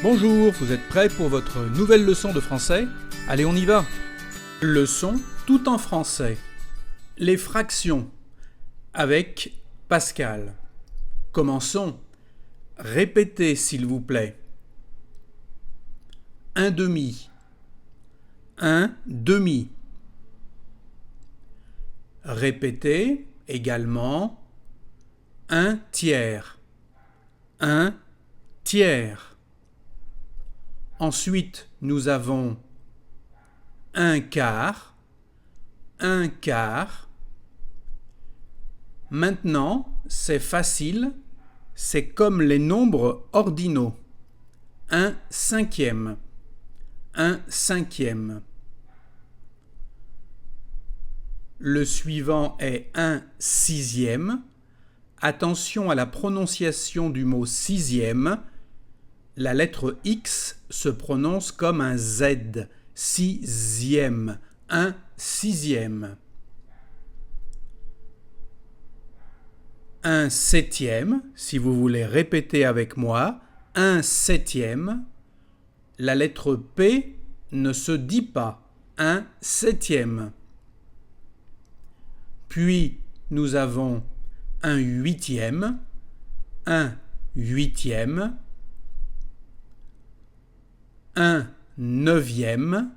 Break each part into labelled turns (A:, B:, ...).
A: Bonjour, vous êtes prêts pour votre nouvelle leçon de français? Allez, on y va! Leçon tout en français. Les fractions avec Pascal. Commençons. Répétez s'il vous plaît. Un demi. Un demi. Répétez également un tiers. Un tiers. Ensuite, nous avons un quart. Un quart. Maintenant, c'est facile, c'est comme les nombres ordinaux. Un cinquième. Un cinquième. Le suivant est un sixième. Attention à la prononciation du mot sixième. La lettre X se prononce comme un Z. Sixième. Un sixième. Un septième, si vous voulez répéter avec moi. Un septième. La lettre P ne se dit pas. Un septième. Puis, nous avons un huitième. Un huitième. Un neuvième.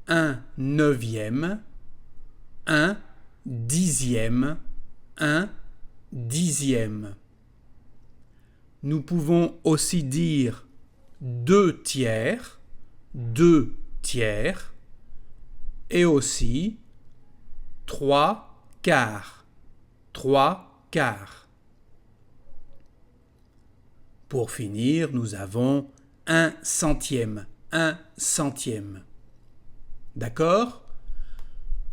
A: Un neuvième. Un dixième. Un dixième. Nous pouvons aussi dire deux tiers, deux tiers, et aussi trois quarts, trois quarts. Pour finir, nous avons un centième, un centième. D'accord?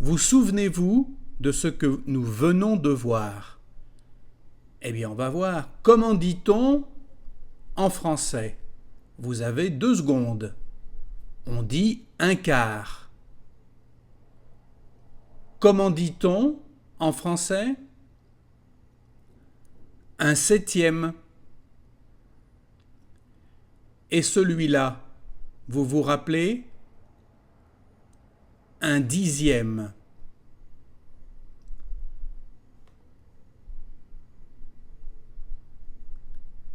A: Vous souvenez-vous de ce que nous venons de voir? Eh bien, on va voir. Comment dit-on en français? Vous avez 2 secondes. On dit un quart. Comment dit-on en français? Un septième. Et celui-là, vous vous rappelez? Un dixième.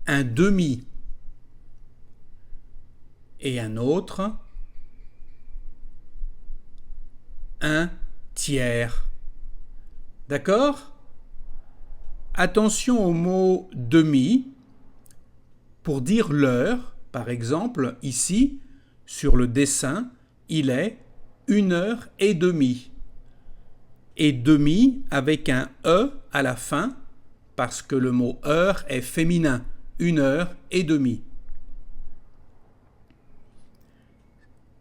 A: Un demi. Et un autre, un tiers. D'accord? Attention au mot demi. Pour dire l'heure, par exemple, ici, sur le dessin, il est 1h30. Et demi avec un E à la fin, parce que le mot heure est féminin. 1h30.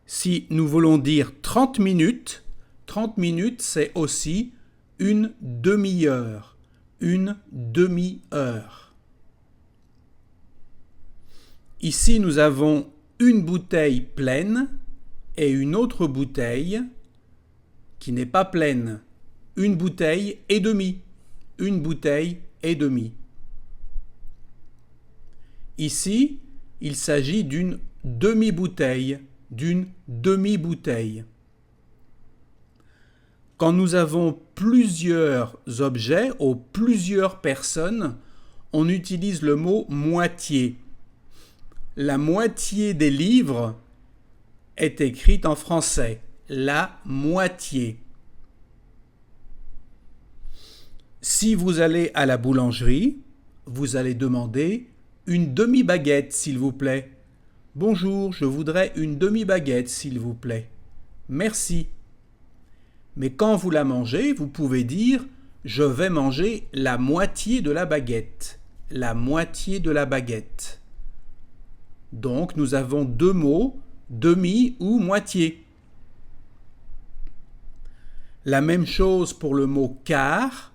A: Si nous voulons dire 30 minutes, 30 minutes c'est aussi une demi-heure. Une demi-heure. Ici nous avons une bouteille pleine et une autre bouteille qui n'est pas pleine. Une bouteille et demie. Une bouteille et demie. Ici, il s'agit d'une demi-bouteille. D'une demi-bouteille. Quand nous avons plusieurs objets ou plusieurs personnes, on utilise le mot moitié. La moitié des livres est écrite en français. La moitié. Si vous allez à la boulangerie, vous allez demander une demi-baguette, s'il vous plaît. Bonjour, je voudrais une demi-baguette, s'il vous plaît. Merci. Mais quand vous la mangez, vous pouvez dire « Je vais manger la moitié de la baguette ». La moitié de la baguette. Donc, nous avons 2 mots, demi ou moitié. La même chose pour le mot « quart ».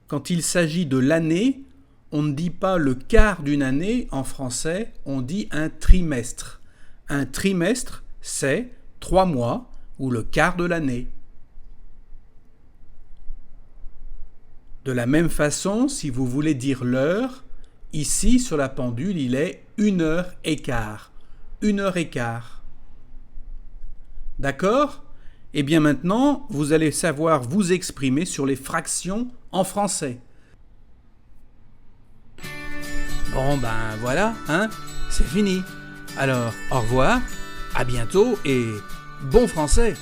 A: Quand il s'agit de l'année, on ne dit pas le quart d'une année en français, on dit un trimestre. Un trimestre, c'est 3 mois ou le quart de l'année. De la même façon, si vous voulez dire l'heure, ici sur la pendule, il est 1h15. 1h15. D'accord? Eh bien maintenant, vous allez savoir vous exprimer sur les fractions en français. Bon ben voilà, hein, c'est fini. Alors, au revoir, à bientôt et bon français!